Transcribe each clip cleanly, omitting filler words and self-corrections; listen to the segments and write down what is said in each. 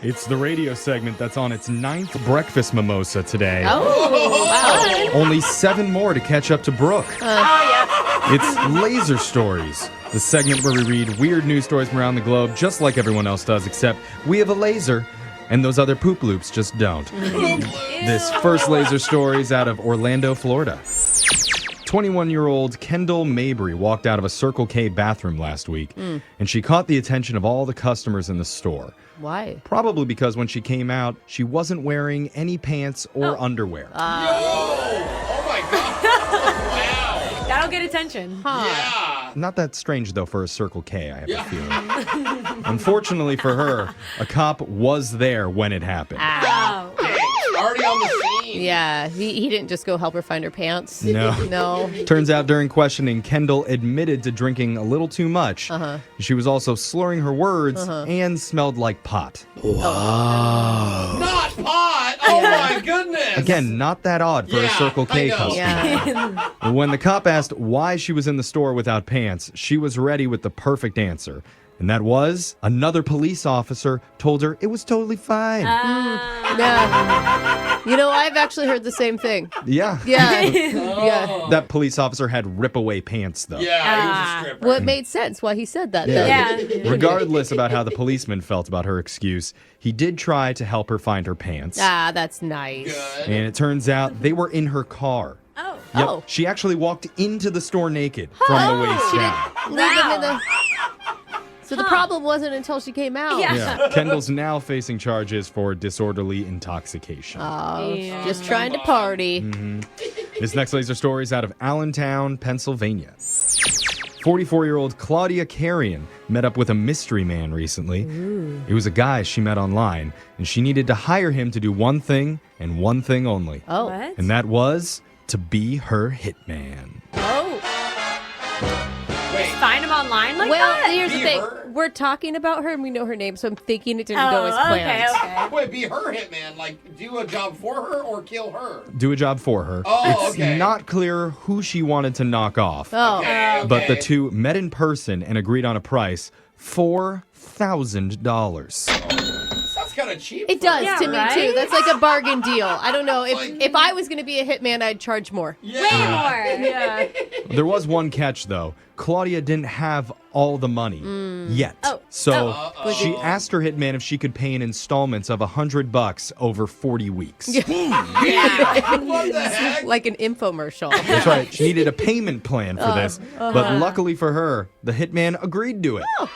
It's the radio segment that's on its 9th breakfast mimosa today. Oh, wow. Only 7 more to catch up to Brooke. It's Laser Stories, the segment where we read weird news stories from around the globe, just like everyone else does, except we have a laser, and those other poop loops just don't. This first laser story is out of Orlando, Florida. 21-year-old Kendall Mabry walked out of a Circle K bathroom last week, and she caught the attention of all the customers in the store. Why? Probably because when she came out, she wasn't wearing any pants or underwear. Oh my God. Wow. That'll get attention. Yeah. Not that strange, though, for a Circle K, I have a feeling. Unfortunately for her, a cop was there when it happened. Oh. Dang, already on the scene. Yeah, he didn't just go help her find her pants. No. No. Turns out during questioning, Kendall admitted to drinking a little too much. Uh-huh. She was also slurring her words and smelled like pot. Not pot. Oh my goodness. Again, not that odd for a Circle K I know. customer. Yeah. When the cop asked why she was in the store without pants, she was ready with the perfect answer. And that was, another police officer told her it was totally fine. Yeah. You know, I've actually heard the same thing. Yeah. Yeah. Yeah. That police officer had rip-away pants, though. Yeah, he was a stripper. Well, it made sense why he said that. Yeah. then. Regardless about how the policeman felt about her excuse, he did try to help her find her pants. Ah, that's nice. Good. And it turns out they were in her car. Oh. Yep. Oh. She actually walked into the store naked from the waist down. Leave them in the... So the problem wasn't until she came out. Yeah. Yeah. Kendall's now facing charges for disorderly intoxication. Oh, Yeah. just trying to party. This next laser story is out of Allentown, Pennsylvania. 44-year-old Claudia Carrion met up with a mystery man recently. It was a guy she met online, and she needed to hire him to do one thing and one thing only. Oh. What? And that was to be her hitman. Oh. Wait. Find him online like Well, that? here's the Be thing. her? We're talking about her and we know her name, so I'm thinking it didn't go as planned. okay. Wait, be her hitman. Like, do a job for her or kill her? Do a job for her. Oh, it's okay. not clear who she wanted to knock off. Oh. Okay, But the okay. two met in person and agreed on a price, $4,000. Sounds kind of cheap. It for does Yeah, to me right? too. That's like a bargain deal. I don't know. Like- If I was going to be a hitman, I'd charge more. Yeah. More. Yeah. There was one catch, though. Claudia didn't have all the money yet. Oh. So Oh. she asked her hitman if she could pay in installments of $100 over 40 weeks. Yeah. What the heck? Like an infomercial. That's right. She needed a payment plan for this. But luckily for her, the hitman agreed to it. Oh,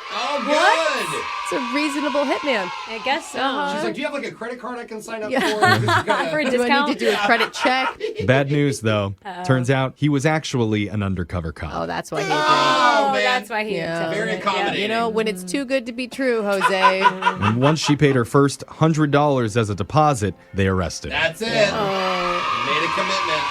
good. It's a reasonable hitman. I guess so. She's like, do you have like a credit card I can sign up Yeah. for? This is kinda- For a Do I discount? need to do a credit check? Bad news, though. Turns out he was actually an undercover cop. Oh, that's why he agreed. Oh, Oh, man. that's why he Yeah. accepted Very it. accommodating. You know, when it's too good to be true, Jose. And once she paid her first $100 as a deposit, they arrested her. That's it. Oh, Made a commitment.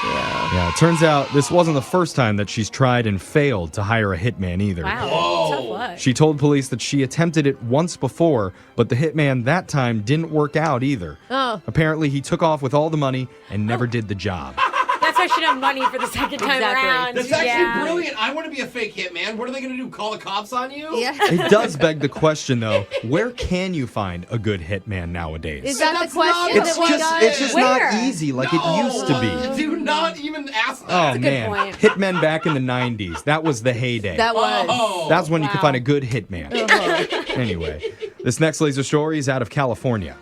Yeah, it turns out this wasn't the first time that she's tried and failed to hire a hitman either. Wow. Whoa. Tough luck. She told police that she attempted it once before, but the hitman that time didn't work out either. Oh. Apparently, he took off with all the money and never did the job. That's why she didn't have money for the second time Exactly. around. That's actually Yeah. brilliant. I want to be a fake hitman. What are they going to do? Call the cops on you? yeah. It does beg the question, though, where can you find a good hitman nowadays? Is that the That's not question it's that we just got? it's just not Where? easy like it used to be. Do not even ask Oh that. good man, point. hitmen back in the 90s, that was the heyday. That was. Oh. That's when you could Wow. find a good hitman. Anyway, this next laser story is out of California.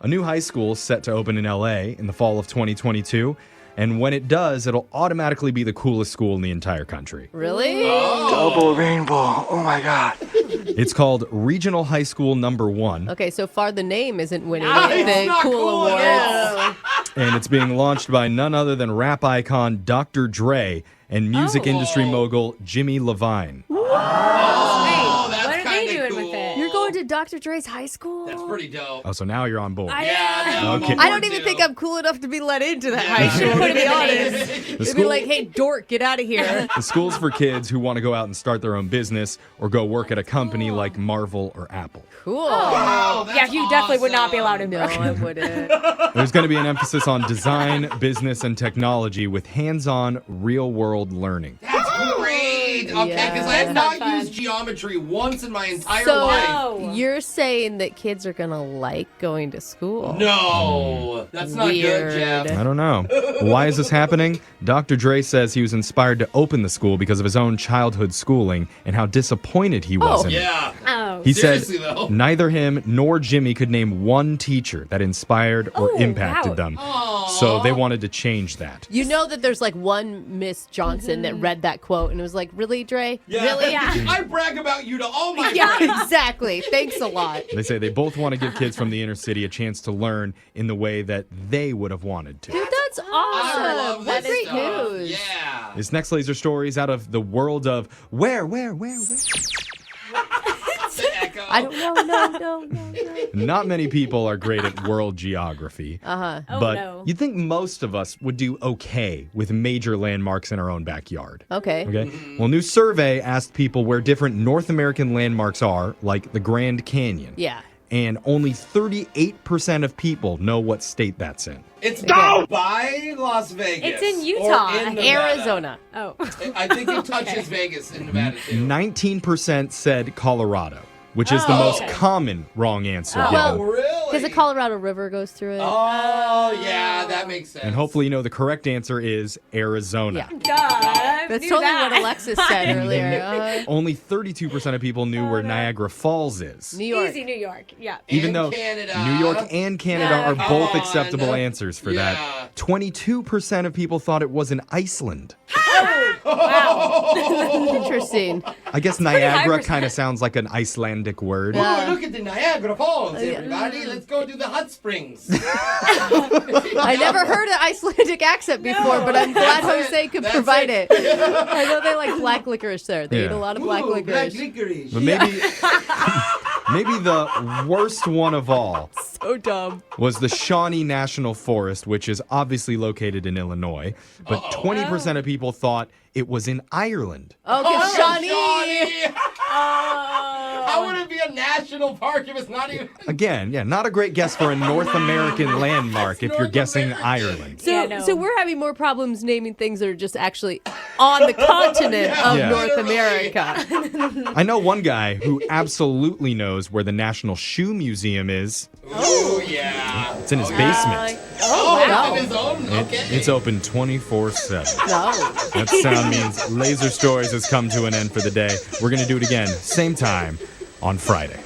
A new high school is set to open in LA in the fall of 2022. And when it does, it'll automatically be the coolest school in the entire country. Really? Double rainbow. Oh my God. It's called Regional High School Number 1, Okay, so far the name isn't winning Ah, it's the not cool cool at awards. all. and it's being launched by none other than rap icon Dr. Dre and music industry mogul Jimmy Levine. Oh, that's what are they kinda doing cool. with it? You're going to Dr. Dre's high school? That's pretty dope. Oh, so now you're on board. Yeah, no, I'm Okay. on I don't board even too. think I'm cool enough to be let into that Yeah. high school, Put to him be in the honest. The It'd be school- like, hey, dork, get out of here. The school's for kids who want to go out and start their own business or go work at a company like Marvel or Apple. Cool. Oh, that's Yeah, you definitely would not be allowed in No, Brooke. I wouldn't. There's going to be an emphasis on design, business, and technology with hands-on, real-world learning. That's great. Okay, because I have That's not not used geometry once in my entire So life. No. you're saying that kids are gonna like going to school? No, that's not Weird. good, Jeff. I don't know. Why is this happening? Dr. Dre says he was inspired to open the school because of his own childhood schooling and how disappointed he was in it. Yeah. Oh. He said Seriously, though. neither him nor Jimmy could name one teacher that inspired or Oh, impacted wow. them. So they wanted to change that. You know that there's like one Miss Johnson that read that quote and it was like, "Really, Dre? Yeah. Really?" Yeah. I brag about you to all my Yeah, friends. exactly. Thanks a lot. They say they both want to give kids from the inner city a chance to learn in the way that they would have wanted to. Dude, that's awesome. I love What this great stuff. news. Yeah. This next laser story is out of the world of where? The echo. I don't know. No. Not many people are great at world geography. Uh-huh. Oh, but no. you'd think most of us would do okay with major landmarks in our own backyard. Okay. Okay. Well, a new survey asked people where different North American landmarks are, like the Grand Canyon. Yeah. And only 38% of people know what state that's in. It's by Las Vegas. It's in Utah. Or in Nevada. Arizona. Oh. I think it touches Vegas in Nevada, too. 19% said Colorado, which is the most okay. common wrong answer Oh, given. really? Because the Colorado River goes through it. Oh, yeah, that makes sense. And hopefully you know the correct answer is Arizona. Yeah. Duh. That's Knew totally that. what Alexis said earlier. Only 32% of people knew where Niagara Falls is. New York. Easy New York. Yeah. Even And though Canada. New York and Canada Yeah, are come both on. acceptable answers for Yeah. that. 22% of people thought it was in Iceland. Interesting. I guess high Niagara percent. kind of sounds like an Icelandic word. Ooh, look at the Niagara Falls, everybody. Let's go to the hot springs. I never heard an Icelandic accent before, but I'm glad That's it. Jose could That's provide it. it. I know they like black licorice there. They Yeah. eat a lot of black Ooh, licorice. black licorice. But maybe, maybe the worst one of all So dumb. was the Shawnee National Forest, which is obviously located in Illinois. But 20% of people thought it was in Ireland. Oh, because Shawnee. How would it be a national park if it's not even... Again, yeah, not a great guess for a North American landmark if you're North guessing American. Ireland. So, Yeah, no. so we're having more problems naming things that are just actually on the continent of Yeah. North Literally. America. I know one guy who absolutely knows where the National Shoe Museum is. Oh, yeah. It's in his basement. Oh, wow. it's in his own? Okay. It's open 24/7. No. That sound means Laser Stories has come to an end for the day. We're going to do it again, same time on Friday.